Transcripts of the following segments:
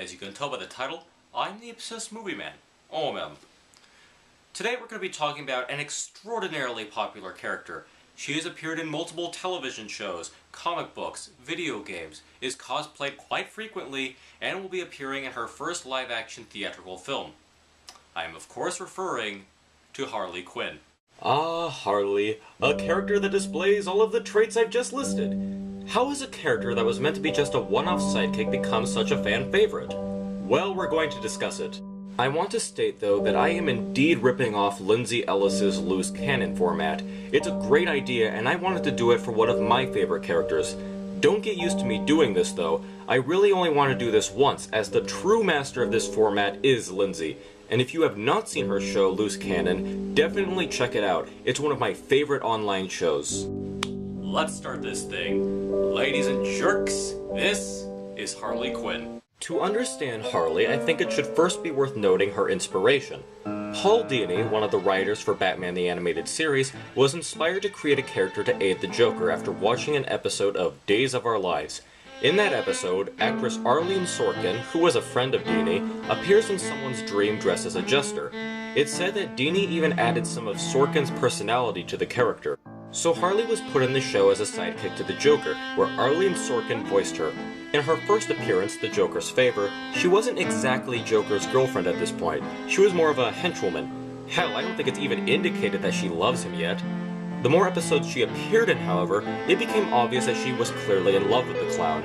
As you can tell by the title, I'm the Obsessed Movie Man, O.M.M. Today we're going to be talking about an extraordinarily popular character. She has appeared in multiple television shows, comic books, video games, is cosplayed quite frequently, and will be appearing in her first live-action theatrical film. I am of course referring to Harley Quinn. Ah, Harley, a character that displays all of the traits I've just listed. How has a character that was meant to be just a one-off sidekick become such a fan favorite? Well, we're going to discuss it. I want to state, though, that I am indeed ripping off Lindsay Ellis's loose cannon format. It's a great idea, and I wanted to do it for one of my favorite characters. Don't get used to me doing this, though. I really only want to do this once, as the true master of this format is Lindsay. And if you have not seen her show, Loose Cannon, definitely check it out. It's one of my favorite online shows. Let's start this thing. Ladies and jerks, this is Harley Quinn. To understand Harley, I think it should first be worth noting her inspiration. Paul Dini, one of the writers for Batman the Animated Series, was inspired to create a character to aid the Joker after watching an episode of Days of Our Lives. In that episode, actress Arlene Sorkin, who was a friend of Dini, appears in someone's dream dressed as a jester. It's said that Dini even added some of Sorkin's personality to the character. So Harley was put in the show as a sidekick to the Joker, where Arlene Sorkin voiced her. In her first appearance, The Joker's Favor, she wasn't exactly Joker's girlfriend at this point. She was more of a henchwoman. Hell, I don't think it's even indicated that she loves him yet. The more episodes she appeared in, however, it became obvious that she was clearly in love with the clown.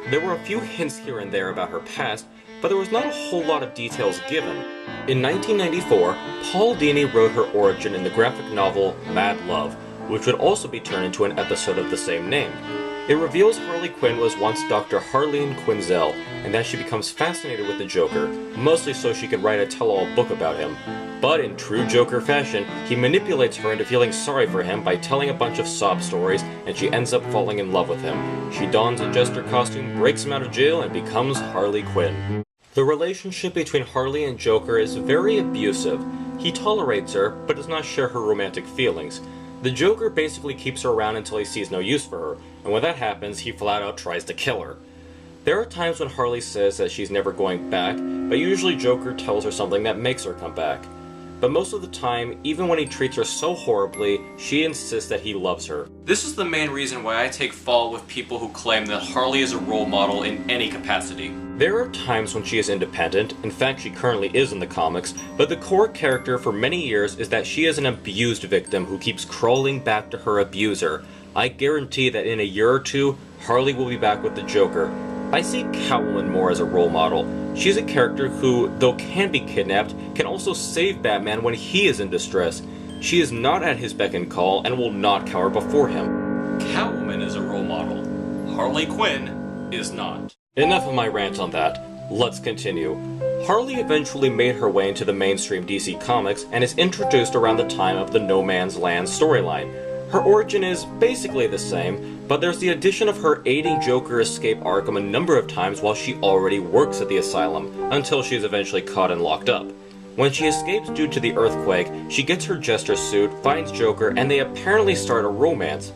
There were a few hints here and there about her past, but there was not a whole lot of details given. In 1994, Paul Dini wrote her origin in the graphic novel Mad Love, which would also be turned into an episode of the same name. It reveals Harley Quinn was once Dr. Harleen Quinzel, and that she becomes fascinated with the Joker, mostly so she could write a tell-all book about him. But in true Joker fashion, he manipulates her into feeling sorry for him by telling a bunch of sob stories, and she ends up falling in love with him. She dons a jester costume, breaks him out of jail, and becomes Harley Quinn. The relationship between Harley and Joker is very abusive. He tolerates her, but does not share her romantic feelings. The Joker basically keeps her around until he sees no use for her, and when that happens, he flat out tries to kill her. There are times when Harley says that she's never going back, but usually Joker tells her something that makes her come back. But most of the time, even when he treats her so horribly, she insists that he loves her. This is the main reason why I take fault with people who claim that Harley is a role model in any capacity. There are times when she is independent, in fact she currently is in the comics, but the core character for many years is that she is an abused victim who keeps crawling back to her abuser. I guarantee that in a year or two, Harley will be back with the Joker. I see Catwoman more as a role model. She's a character who, though can be kidnapped, can also save Batman when he is in distress. She is not at his beck and call and will not cower before him. Catwoman is a role model. Harley Quinn is not. Enough of my rant on that. Let's continue. Harley eventually made her way into the mainstream DC Comics and is introduced around the time of the No Man's Land storyline. Her origin is basically the same, but there's the addition of her aiding Joker escape Arkham a number of times while she already works at the asylum, until she is eventually caught and locked up. When she escapes due to the earthquake, she gets her jester suit, finds Joker, and they apparently start a romance.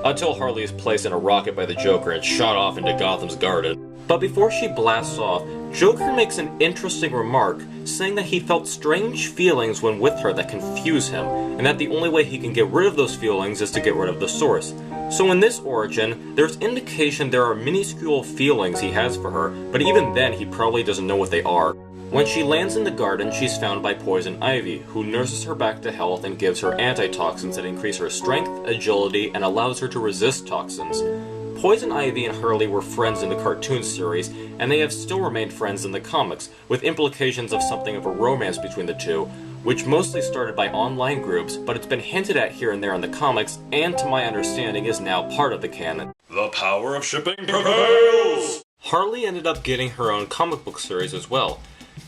Until Harley is placed in a rocket by the Joker and shot off into Gotham's garden. But before she blasts off, Joker makes an interesting remark, saying that he felt strange feelings when with her that confuse him, and that the only way he can get rid of those feelings is to get rid of the source. So in this origin, there's indication there are minuscule feelings he has for her, but even then he probably doesn't know what they are. When she lands in the garden, she's found by Poison Ivy, who nurses her back to health and gives her antitoxins that increase her strength, agility, and allows her to resist toxins. Poison Ivy and Harley were friends in the cartoon series, and they have still remained friends in the comics, with implications of something of a romance between the two, which mostly started by online groups, but it's been hinted at here and there in the comics, and to my understanding is now part of the canon. The power of shipping prevails! Harley ended up getting her own comic book series as well.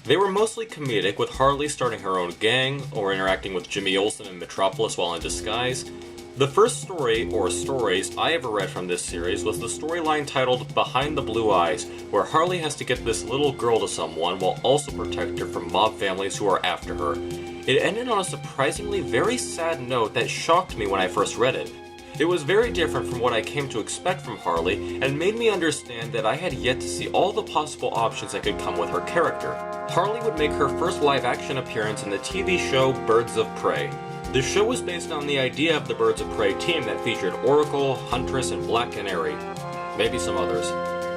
They were mostly comedic, with Harley starting her own gang, or interacting with Jimmy Olsen in Metropolis while in disguise. The first story, or stories, I ever read from this series was the storyline titled Behind the Blue Eyes, where Harley has to get this little girl to someone while also protect her from mob families who are after her. It ended on a surprisingly very sad note that shocked me when I first read it. It was very different from what I came to expect from Harley, and made me understand that I had yet to see all the possible options that could come with her character. Harley would make her first live-action appearance in the TV show Birds of Prey. The show was based on the idea of the Birds of Prey team that featured Oracle, Huntress, and Black Canary. Maybe some others.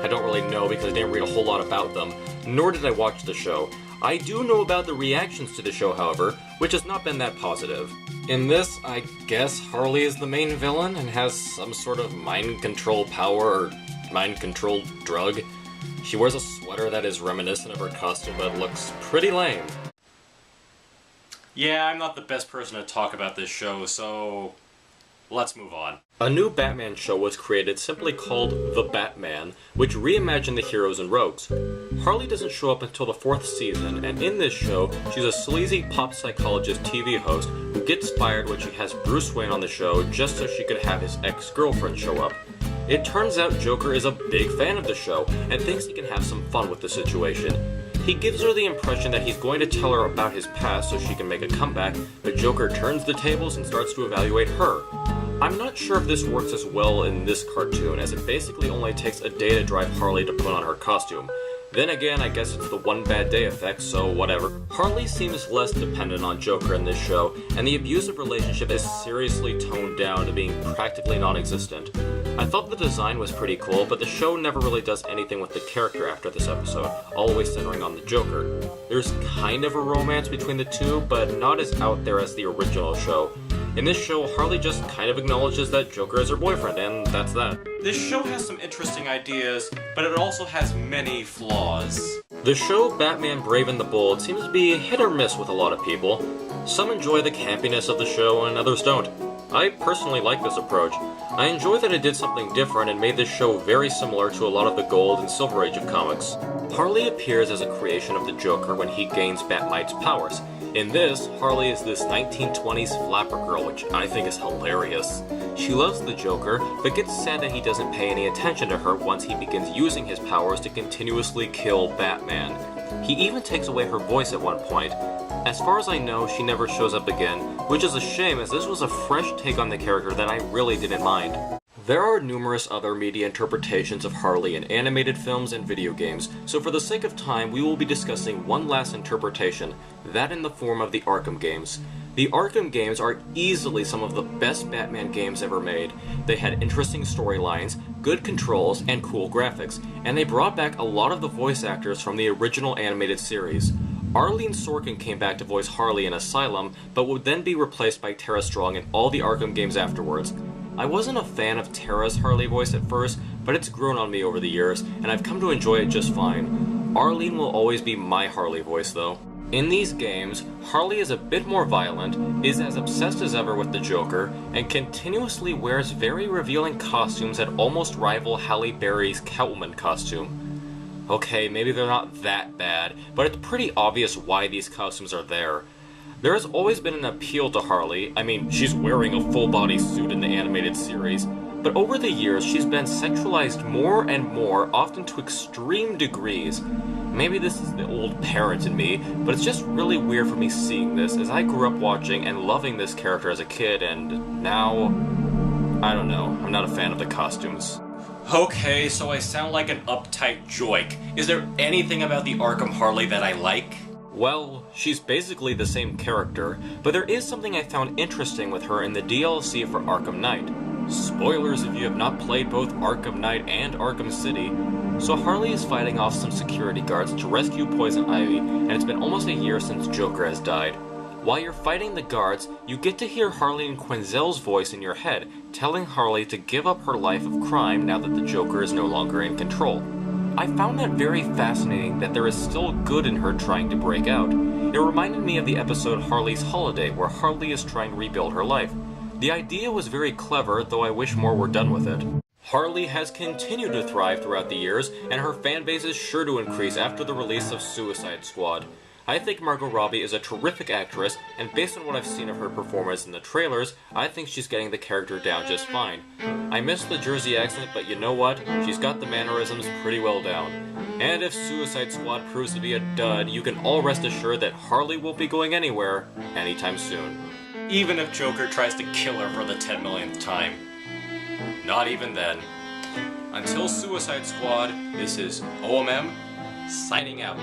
I don't really know because I didn't read a whole lot about them, nor did I watch the show. I do know about the reactions to the show, however, which has not been that positive. In this, I guess Harley is the main villain and has some sort of mind control power or mind control drug. She wears a sweater that is reminiscent of her costume but looks pretty lame. Yeah, I'm not the best person to talk about this show, so let's move on. A new Batman show was created simply called The Batman, which reimagined the heroes and rogues. Harley doesn't show up until the 4th season, and in this show, she's a sleazy pop psychologist TV host who gets fired when she has Bruce Wayne on the show just so she could have his ex-girlfriend show up. It turns out Joker is a big fan of the show and thinks he can have some fun with the situation. He gives her the impression that he's going to tell her about his past so she can make a comeback, but Joker turns the tables and starts to evaluate her. I'm not sure if this works as well in this cartoon, as it basically only takes a day to drive Harley to put on her costume. Then again, I guess it's the one bad day effect, so whatever. Harley seems less dependent on Joker in this show, and the abusive relationship is seriously toned down to being practically non-existent. I thought the design was pretty cool, but the show never really does anything with the character after this episode, always centering on the Joker. There's kind of a romance between the two, but not as out there as the original show. In this show, Harley just kind of acknowledges that Joker is her boyfriend, and that's that. This show has some interesting ideas, but it also has many flaws. The show Batman Brave and the Bold seems to be hit or miss with a lot of people. Some enjoy the campiness of the show and others don't. I personally like this approach. I enjoy that it did something different and made this show very similar to a lot of the Gold and Silver Age of comics. Harley appears as a creation of the Joker when he gains Batmite's powers. In this, Harley is this 1920s flapper girl, which I think is hilarious. She loves the Joker, but gets sad that he doesn't pay any attention to her once he begins using his powers to continuously kill Batman. He even takes away her voice at one point. As far as I know, she never shows up again, which is a shame as this was a fresh take on the character that I really didn't mind. There are numerous other media interpretations of Harley in animated films and video games, so for the sake of time we will be discussing one last interpretation, that in the form of the Arkham Games. The Arkham Games are easily some of the best Batman games ever made. They had interesting storylines, good controls, and cool graphics, and they brought back a lot of the voice actors from the original animated series. Arlene Sorkin came back to voice Harley in Asylum, but would then be replaced by Tara Strong in all the Arkham games afterwards. I wasn't a fan of Tara's Harley voice at first, but it's grown on me over the years, and I've come to enjoy it just fine. Arlene will always be my Harley voice though. In these games, Harley is a bit more violent, is as obsessed as ever with the Joker, and continuously wears very revealing costumes that almost rival Halle Berry's Catwoman costume. Okay, maybe they're not that bad, but it's pretty obvious why these costumes are there. There has always been an appeal to Harley. I mean, she's wearing a full-body suit in the animated series, but over the years she's been sexualized more and more, often to extreme degrees. Maybe this is the old parent in me, but it's just really weird for me seeing this, as I grew up watching and loving this character as a kid, and now, I don't know, I'm not a fan of the costumes. Okay, so I sound like an uptight joik. Is there anything about the Arkham Harley that I like? Well, she's basically the same character, but there is something I found interesting with her in the DLC for Arkham Knight. Spoilers if you have not played both Arkham Knight and Arkham City. So Harley is fighting off some security guards to rescue Poison Ivy, and it's been almost a year since Joker has died. While you're fighting the guards, you get to hear Harley and Quinzel's voice in your head, telling Harley to give up her life of crime now that the Joker is no longer in control. I found that very fascinating that there is still good in her trying to break out. It reminded me of the episode Harley's Holiday, where Harley is trying to rebuild her life. The idea was very clever, though I wish more were done with it. Harley has continued to thrive throughout the years, and her fanbase is sure to increase after the release of Suicide Squad. I think Margot Robbie is a terrific actress, and based on what I've seen of her performance in the trailers, I think she's getting the character down just fine. I miss the Jersey accent, but you know what? She's got the mannerisms pretty well down. And if Suicide Squad proves to be a dud, you can all rest assured that Harley won't be going anywhere anytime soon. Even if Joker tries to kill her for the 10 millionth time. Not even then. Until Suicide Squad, this is O.M.M. signing out.